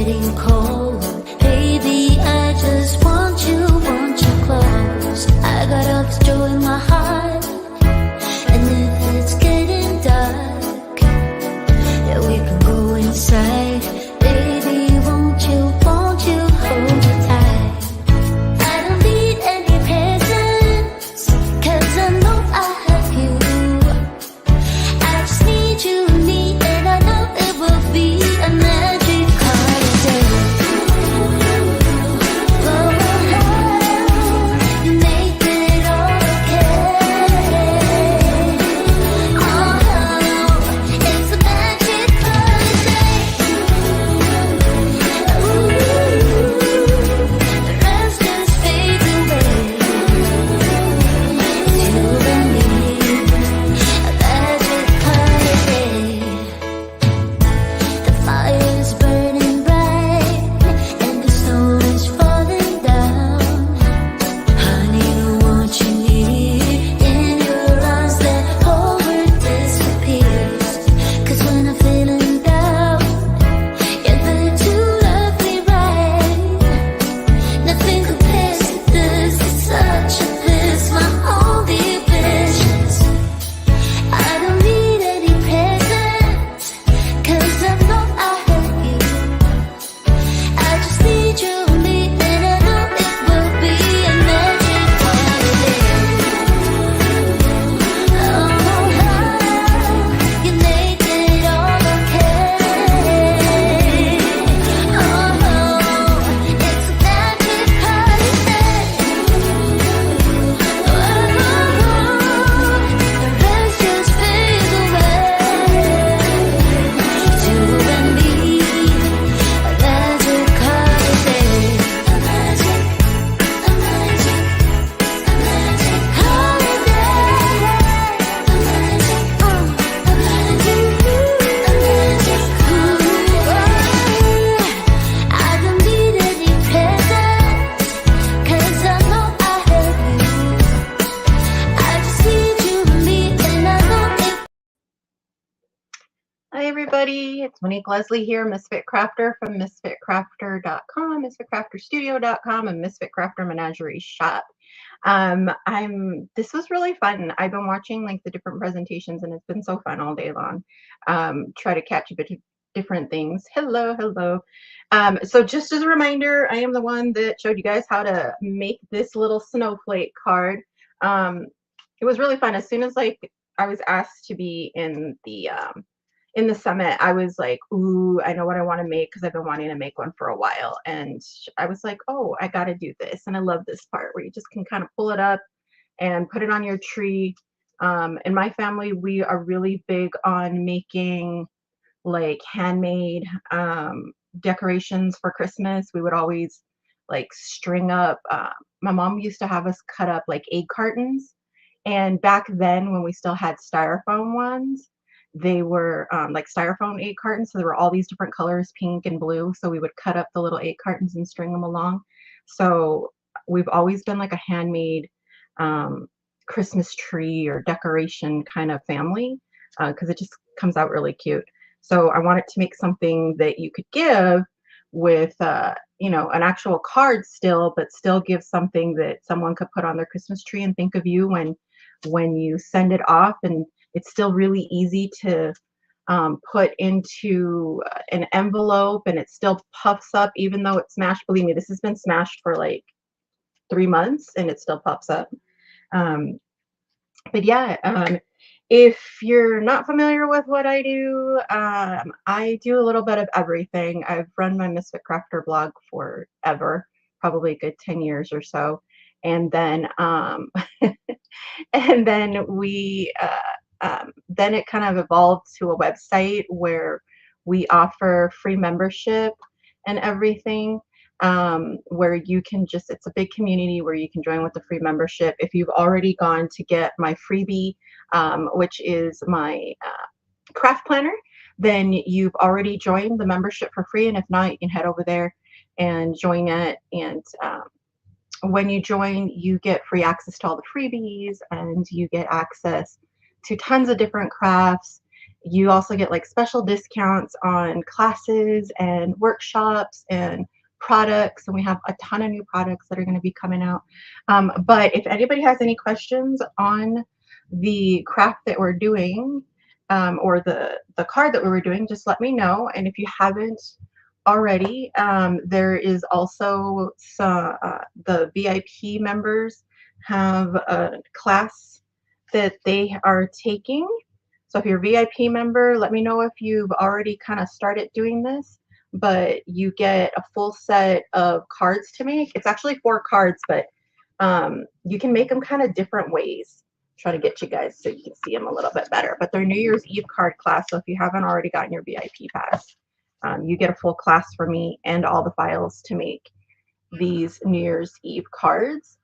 getting cold. Baby, I just want you close. I got all this joy in my heart, and if it's getting dark, yeah, we can go inside. Baby, won't you hold me tight? I don't need any presents, 'cause I know I have you. I just need you, and I know it will be a magic holiday. Oh, you make it all okay. Oh, it's a magic holiday. Ooh, the rest just fades away. You and me, a magic holiday. The fire's burning bright, and the snow is falling down. Honey, what you need in your eyes, that whole world disappears. 'Cause when I'm feeling down, you're there to love me right. Nothing compares to this, it's such a bliss, my only wishes. I don't need any presents, 'cause I know I have you. I just need you, and I know it will be a magic holiday. Oh, you make it all okay. Oh, it's a magic holiday. Oh, the rest just fades away. You and me, a magic holiday. A magic holiday. A magic I don't need any presents, 'cause I know I have you. I just need you, and I know it. Hi everybody, it's Monique Leslie here, Misfit Crafter from misfitcrafter.com, misfitcrafterstudio.com, and Misfit Crafter Menagerie Shop. This was really fun. I've been watching like the different presentations, and it's been so fun all day long. Try to catch a bit of different things. Hello. So just as a reminder, I am the one that showed you guys how to make this little snowflake card. It was really fun. As soon as like I was asked to be in the summit, I was like, ooh, I know what I want to make, because I've been wanting to make one for a while. And I was like, oh, I got to do this. And I love this part where you just can kind of pull it up and put it on your tree. In my family, we are really big on making like handmade decorations for Christmas. We would always like string up, my mom used to have us cut up like egg cartons. And back then, when we still had styrofoam ones, they were like styrofoam egg cartons, so there were all these different colors, pink and blue. So we would cut up the little egg cartons and string them along. So we've always been like a handmade Christmas tree or decoration kind of family, because it just comes out really cute. So I wanted to make something that you could give with you know, an actual card still, but still give something that someone could put on their Christmas tree and think of you when you send it off. And it's still really easy to put into an envelope, and it still puffs up even though it's smashed. Believe me, this has been smashed for like 3 months and it still puffs up. But yeah, if you're not familiar with what I do a little bit of everything. I've run my Misfit Crafter blog forever, probably a good 10 years or so. And then and then then it kind of evolved to a website where we offer free membership and everything, where you can just, it's a big community where you can join with the free membership. If you've already gone to get my freebie, which is my craft planner, then you've already joined the membership for free. And if not, you can head over there and join it. And when you join, you get free access to all the freebies, and you get access to tons of different crafts. you also get like special discounts on classes and workshops and products, and we have a ton of new products that are going to be coming out. But if anybody has any questions on the craft that we're doing, or the card that we were doing, just let me know. And if you haven't already, there is also some, the VIP members have a class that they are taking. So if you're a VIP member, let me know if you've already kind of started doing this, but you get a full set of cards to make. It's actually 4 cards, but you can make them kind of different ways. Try to get you guys so you can see them a little bit better. But they're New Year's Eve card class, so if you haven't already gotten your VIP pass, you get a full class from me and all the files to make these New Year's Eve cards.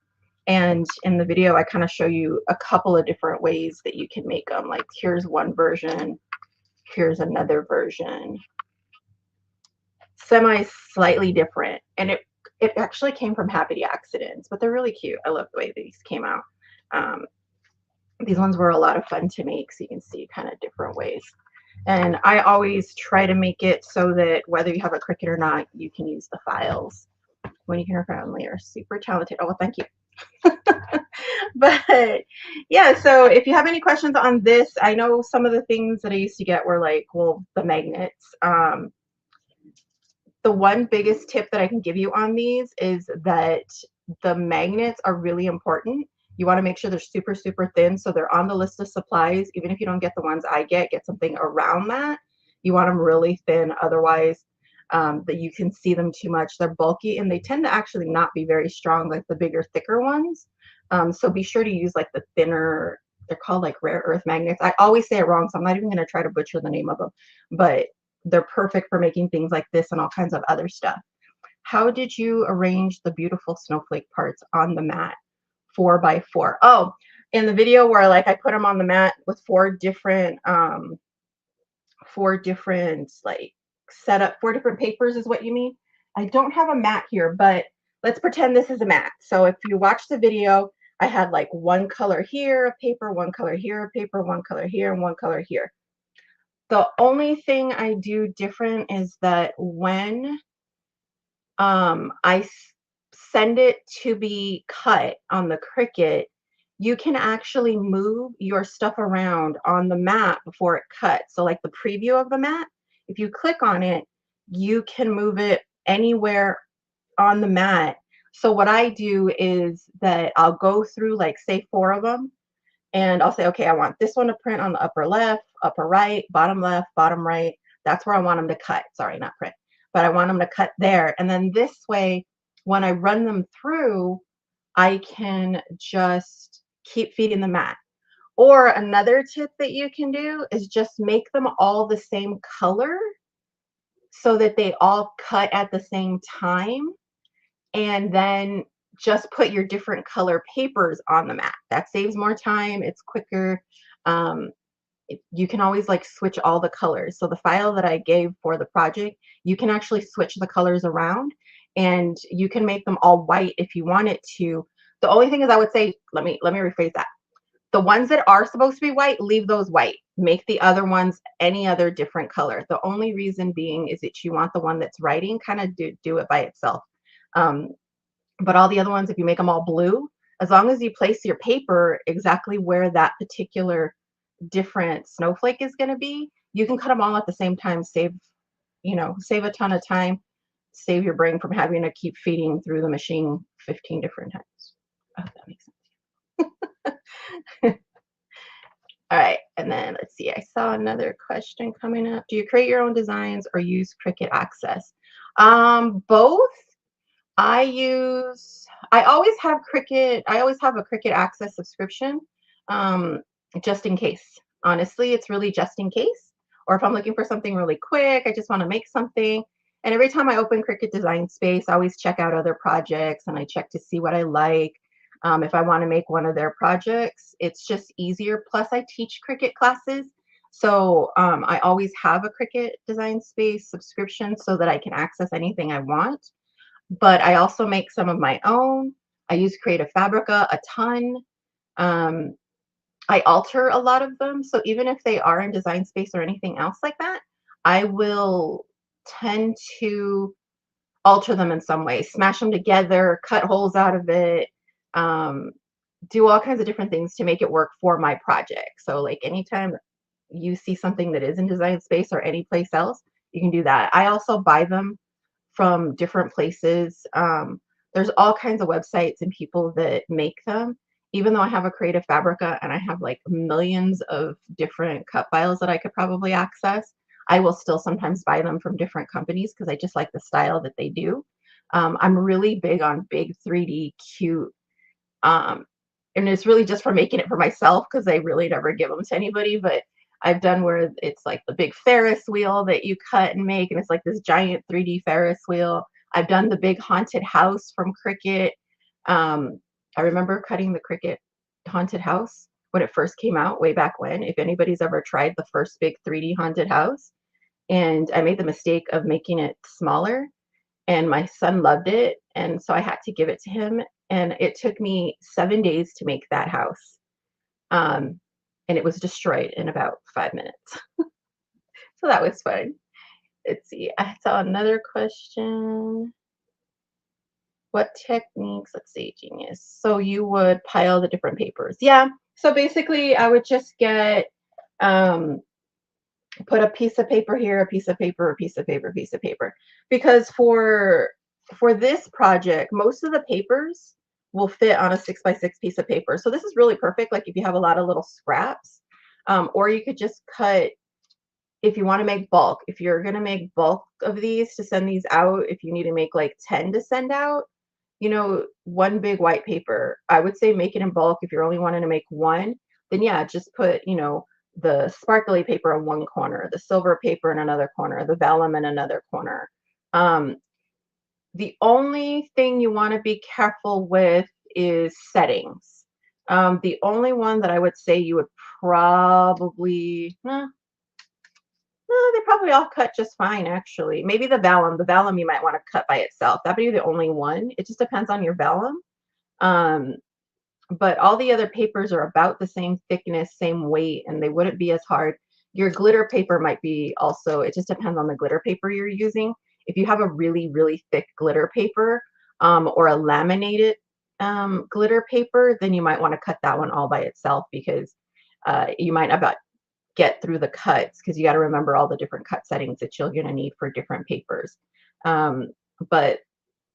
And in the video, I kind of show you a couple of different ways that you can make them. Like, here's one version, here's another version, slightly different. And it actually came from Happy Accidents, but they're really cute. I love the way these came out. These ones were a lot of fun to make, so you can see kind of different ways. And I always try to make it so that whether you have a Cricut or not, you can use the files. Monique and her family are super talented. Oh, well, thank you. But yeah, so if you have any questions on this, I know some of the things that I used to get were like, well, the magnets. The one biggest tip that I can give you on these is that the magnets are really important. You want to make sure they're super, super thin, so they're on the list of supplies. Even if you don't get the ones I get something around that. You want them really thin, otherwise that you can see them too much. They're bulky, and they tend to actually not be very strong like the bigger, thicker ones. So be sure to use like the thinner, they're called like rare earth magnets. I always say it wrong, so I'm not even going to try to butcher the name of them, but they're perfect for making things like this and all kinds of other stuff. How did you arrange the beautiful snowflake parts on the mat 4x4? Oh, in the video where like I put them on the mat with 4 different like setup, 4 different papers is what you mean. I don't have a mat here, but let's pretend this is a mat. So if you watch the video, I had like one color here, a paper, one color here, a paper, one color here, and one color here. The only thing I do different is that when I send it to be cut on the Cricut, you can actually move your stuff around on the mat before it cuts. So like the preview of the mat, if you click on it, you can move it anywhere on the mat. So what I do is that I'll go through like say 4 of them, and I'll say, okay, I want this one to print on the upper left, upper right, bottom left, bottom right. That's where I want them to cut. Sorry, not print, but I want them to cut there. And then this way, when I run them through, I can just keep feeding the mat. Or another tip that you can do is just make them all the same color so that they all cut at the same time, and then just put your different color papers on the mat. That saves more time, it's quicker. You can always like switch all the colors. So the file that I gave for the project, you can actually switch the colors around, and you can make them all white if you want it to. The only thing is, I would say, let me rephrase that. The ones that are supposed to be white, leave those white. Make the other ones any other different color. The only reason being is that you want the one that's writing kind of do it by itself. But all the other ones, if you make them all blue, as long as you place your paper exactly where that particular different snowflake is going to be, you can cut them all at the same time. Save a ton of time. Save your brain from having to keep feeding through the machine 15 different times. I hope that makes sense. All right, and then let's see. I saw another question coming up. Do you create your own designs or use Cricut Access? Both. I always have Cricut. I always have a Cricut Access subscription, just in case. Honestly, it's really just in case. Or if I'm looking for something really quick, I just want to make something. And every time I open Cricut Design Space, I always check out other projects and I check to see what I like. If I want to make one of their projects, it's just easier. Plus, I teach Cricut classes. So I always have a Cricut Design Space subscription so that I can access anything I want. But I also make some of my own. I use Creative Fabrica a ton. I alter a lot of them. So even if they are in Design Space or anything else like that, I will tend to alter them in some way, smash them together, cut holes out of it, um, do all kinds of different things to make it work for my project. So like anytime you see something that is in Design Space or any place else, you can do that. I also buy them from different places. There's all kinds of websites and people that make them. Even though I have a Creative Fabrica and I have like millions of different cut files that I could probably access, I will still sometimes buy them from different companies because I just like the style that they do. I'm really big on big 3D cute, um, and it's really just for making it for myself because I really never give them to anybody. But I've done where it's like the big Ferris wheel that you cut and make, and it's like this giant 3D Ferris wheel. I've done the big haunted house from Cricut. Um, I remember cutting the Cricut haunted house when it first came out way back when. If anybody's ever tried the first big 3D haunted house, and I made the mistake of making it smaller, and my son loved it, and so I had to give it to him, and it took me 7 days to make that house. Um, and it was destroyed in about 5 minutes. So that was fun. Let's see. I saw another question. What techniques? Let's see, Genius. So you would pile the different papers. Yeah. So basically, I would just get um, put a piece of paper here, a piece of paper, a piece of paper, a piece of paper. Because for this project, most of the papers will fit on a 6x6 piece of paper. So this is really perfect. Like if you have a lot of little scraps, or you could just cut if you want to make bulk. If you're going to make bulk of these to send these out, if you need to make like 10 to send out, you know, one big white paper, I would say make it in bulk. If you're only wanting to make one, then yeah, just put, you know, the sparkly paper in one corner, the silver paper in another corner, the vellum in another corner. Um, the only thing you want to be careful with is settings. The only one that I would say you would probably, no, they probably all cut just fine, actually. Maybe the vellum. The vellum you might want to cut by itself. That'd be the only one. It just depends on your vellum. Um, but all the other papers are about the same thickness, same weight, and they wouldn't be as hard. Your glitter paper might be also, it just depends on the glitter paper you're using. If you have a really, really thick glitter paper, or a laminated glitter paper, then you might want to cut that one all by itself because you might not get through the cuts because you got to remember all the different cut settings that you're going to need for different papers. Um, but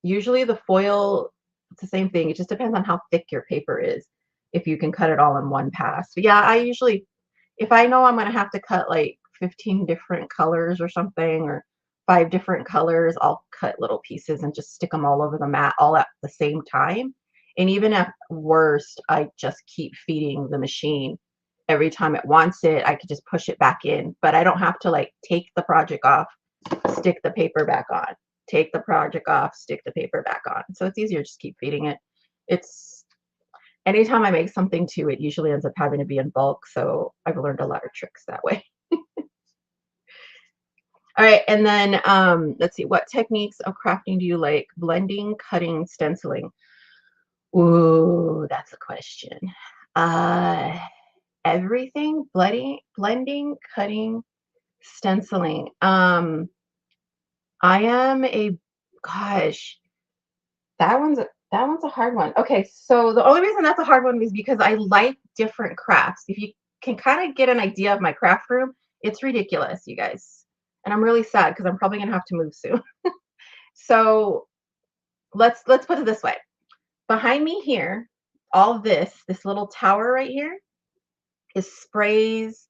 usually the foil, it's the same thing. It just depends on how thick your paper is, if you can cut it all in one pass. But yeah, I usually, if I know I'm going to have to cut like 15 different colors or something, or 5 different colors, I'll cut little pieces and just stick them all over the mat all at the same time. And even at worst, I just keep feeding the machine. Every time it wants it, I could just push it back in, but I don't have to like take the project off, stick the paper back on, take the project off, stick the paper back on. So it's easier to just keep feeding it. It's anytime I make something too, it usually ends up having to be in bulk. So I've learned a lot of tricks that way. All right, and then let's see, what techniques of crafting do you like? Blending, cutting, stenciling. Ooh, that's a question. Everything, blending, cutting, stenciling. I am a gosh, that one's a hard one. Okay, so the only reason that's a hard one is because I like different crafts. If you can kind of get an idea of my craft room, it's ridiculous, you guys. And I'm really sad because I'm probably gonna have to move soon. So let's put it this way. Behind me here, all this little tower right here is sprays.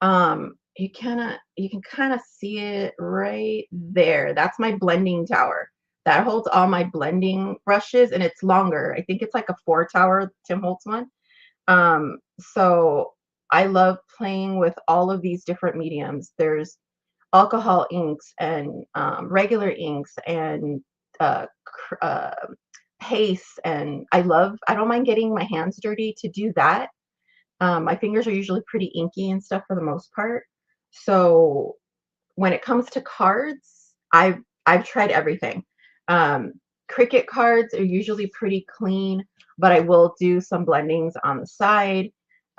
You can kind of see it right there. That's my blending tower. That holds all my blending brushes, and it's longer. I think it's like a 4 tower Tim Holtz one. So I love playing with all of these different mediums. There's alcohol inks and regular inks and paste, and I don't mind getting my hands dirty to do that. My fingers are usually pretty inky and stuff for the most part. So when it comes to cards, I've tried everything. Cricut cards are usually pretty clean, but I will do some blendings on the side.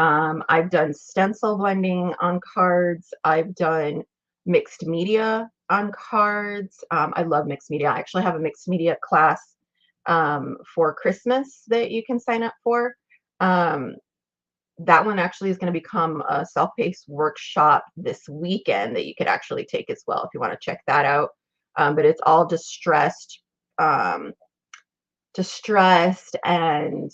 I've done stencil blending on cards. I've done mixed media on cards. I love mixed media. I actually have a mixed media class for Christmas that you can sign up for. That one actually is going to become a self-paced workshop this weekend that you could actually take as well if you want to check that out. But it's all um, distressed, and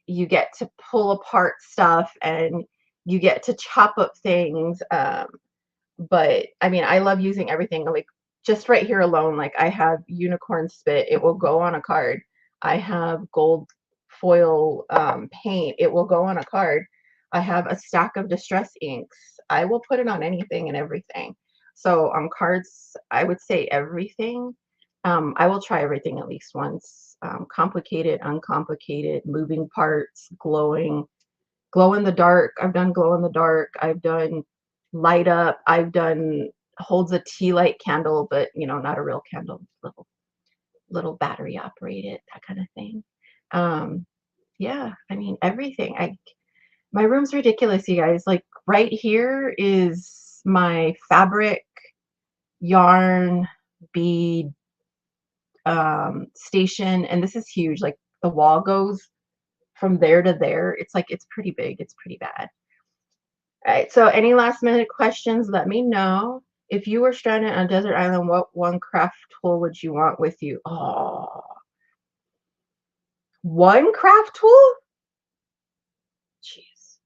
you get to pull apart stuff and you get to chop up things. But I mean, I love using everything. Like just right here alone, like I have unicorn spit, it will go on a card. I have gold foil paint, it will go on a card. I have a stack of distress inks. I will put it on anything and everything. So on cards, I would say everything. I will try everything at least once. Complicated, uncomplicated, moving parts, glowing, glow in the dark. I've done glow in the dark. I've done light up. I've done holds a tea light candle, but you know, not a real candle, little battery operated, that kind of thing. Yeah, I mean everything. My room's ridiculous, you guys. Like right here is my fabric, yarn, bead station, and this is huge. Like the wall goes from there to there. It's like it's pretty big. It's pretty bad. All right, so any last minute questions, let me know. If you were stranded on a desert island, what one craft tool would you want with you? Oh, one craft tool? Jeez,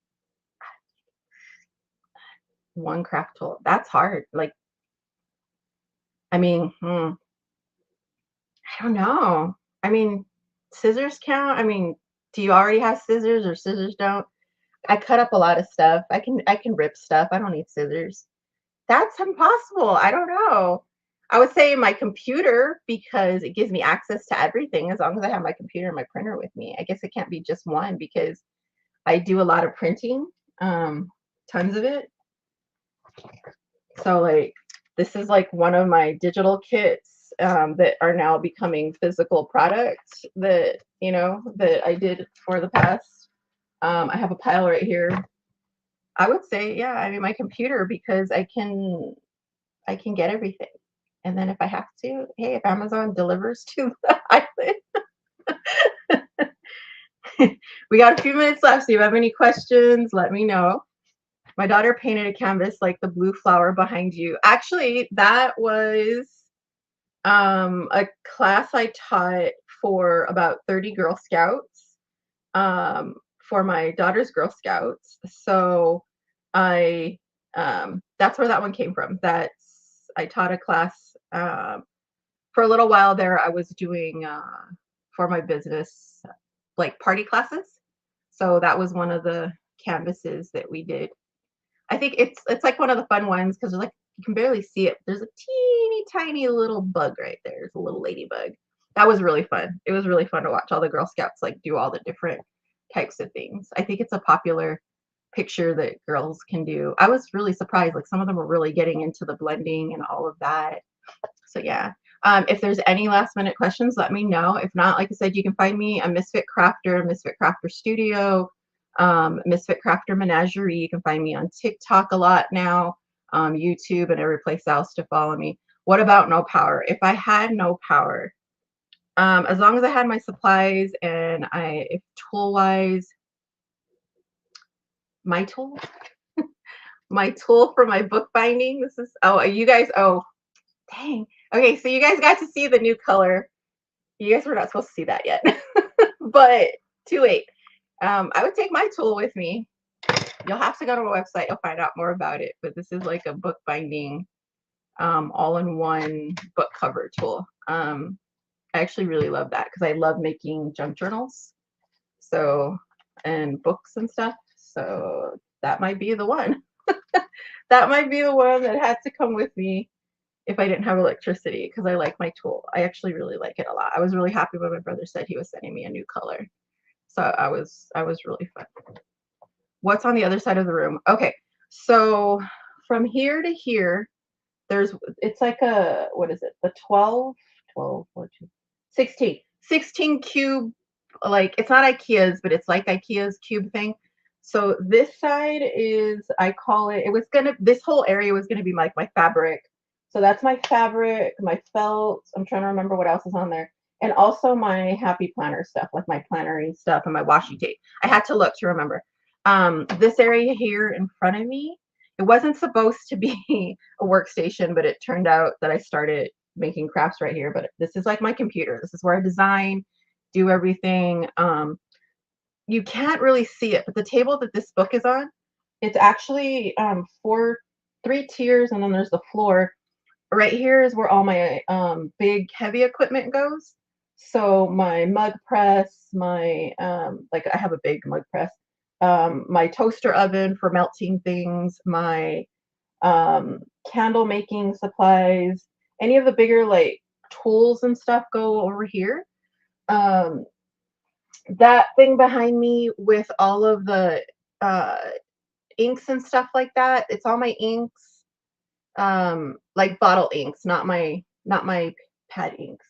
one craft tool. That's hard. Like, I mean, I don't know. I mean, scissors count? I mean, do you already have scissors or scissors don't? I cut up a lot of stuff. I can rip stuff. I don't need scissors. That's impossible. I don't know. I would say my computer because it gives me access to everything as long as I have my computer and my printer with me. I guess it can't be just one because I do a lot of printing, tons of it. So like this is like one of my digital kits that are now becoming physical products that that I did for the past. I have a pile right here. I would say, yeah, I mean my computer because I can get everything. And then if I have to, hey, if Amazon delivers to the island. We got a few minutes left. So if you have any questions, let me know. My daughter painted a canvas like the blue flower behind you. Actually, that was a class I taught for about 30 Girl Scouts for my daughter's Girl Scouts. So I that's where that one came from. I taught a class for a little while there. I was doing for my business like party classes. So that was one of the canvases that we did. I think it's like one of the fun ones because like you can barely see it. There's a teeny tiny little bug right there. It's a little ladybug. That was really fun. It was really fun to watch all the Girl Scouts like do all the different types of things. I think it's a popular picture that girls can do. I was really surprised. Like some of them were really getting into the blending and all of that. So yeah. If there's any last minute questions, let me know. If not, like I said, you can find me a Misfit Crafter, Misfit Crafter Studio, Misfit Crafter Menagerie. You can find me on TikTok a lot now, YouTube, and every place else to follow me. What about no power? If I had no power, as long as I had my supplies and if tool wise, my tool, my tool for my book binding. This is you guys. Oh, dang. Okay, so you guys got to see the new color. You guys were not supposed to see that yet, but too late. I would take my tool with me. You'll have to go to my website. You'll find out more about it. But this is like a bookbinding, all-in-one book cover tool. I actually really love that because I love making junk journals, and books and stuff. So that might be the one. That might be the one that had to come with me if I didn't have electricity because I like my tool. I actually really like it a lot. I was really happy when my brother said he was sending me a new color. So I was really fun. What's on the other side of the room? Okay, so from here to here, it's like what is it? The 16 cube, like it's not IKEA's, but it's like IKEA's cube thing. So this side is, I call it, this whole area was gonna be like my fabric. So that's my fabric, my felt. I'm trying to remember what else is on there. And also my happy planner stuff, like my plannery stuff and my washi tape. I had to look to remember. This area here in front of me, it wasn't supposed to be a workstation, but it turned out that I started making crafts right here. But this is like my computer. This is where I design, do everything. You can't really see it, but the table that this book is on, it's actually three tiers, and then there's the floor. Right here is where all my big heavy equipment goes. So my mug press, my like I have a big mug press, my toaster oven for melting things, my candle making supplies, any of the bigger like tools and stuff go over here. Um, that thing behind me with all of the uh, inks and stuff like that, it's all my inks, like bottle inks, not my pad inks.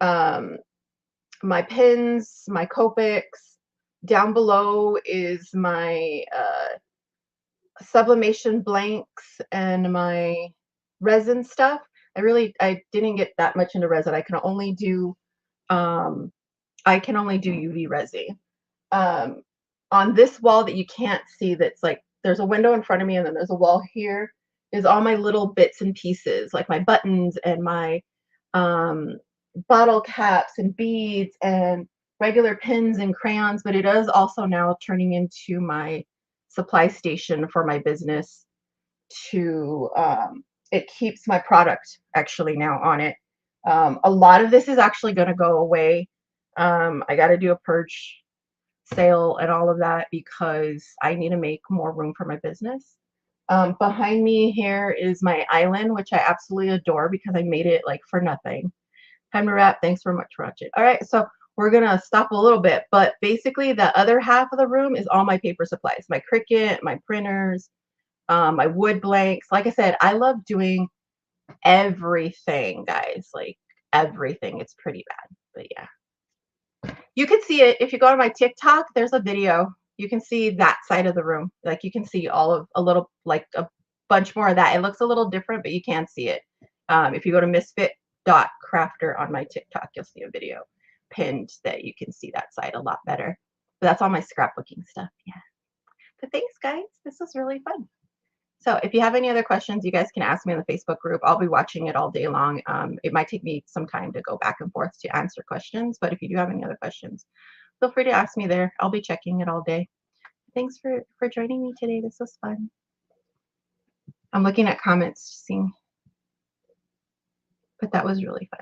Um, my pens, my Copics. Down below is my sublimation blanks and my resin stuff. I didn't get that much into resin. Um, I can only do UV resin. Um, on this wall that you can't see, that's like there's a window in front of me, and then there's a wall here, is all my little bits and pieces, like my buttons and my um, bottle caps and beads and regular pens and crayons. But it is also now turning into my supply station for my business. To It keeps my product actually now on it. A lot of this is actually going to go away. I got to do a purge sale and all of that because I need to make more room for my business. Behind me here is my island, which I absolutely adore because I made it like for nothing. Time to wrap. Thanks very much for watching. All right, so we're gonna stop a little bit, but basically the other half of the room is all my paper supplies, my Cricut, my printers, my wood blanks. Like I said, I love doing everything, guys, like everything. It's pretty bad, but yeah. You can see it if you go to my TikTok. There's a video. You can see that side of the room. Like you can see a little, like a bunch more of that. It looks a little different, but you can see it. If you go to misfit.crafter on my TikTok, you'll see a video pinned that you can see that side a lot better. But that's all my scrapbooking stuff. Yeah. But thanks, guys. This was really fun. So if you have any other questions, you guys can ask me in the Facebook group. I'll be watching it all day long. It might take me some time to go back and forth to answer questions, but if you do have any other questions, feel free to ask me there. I'll be checking it all day. Thanks for joining me today. This was fun. I'm looking at comments to see, but that was really fun.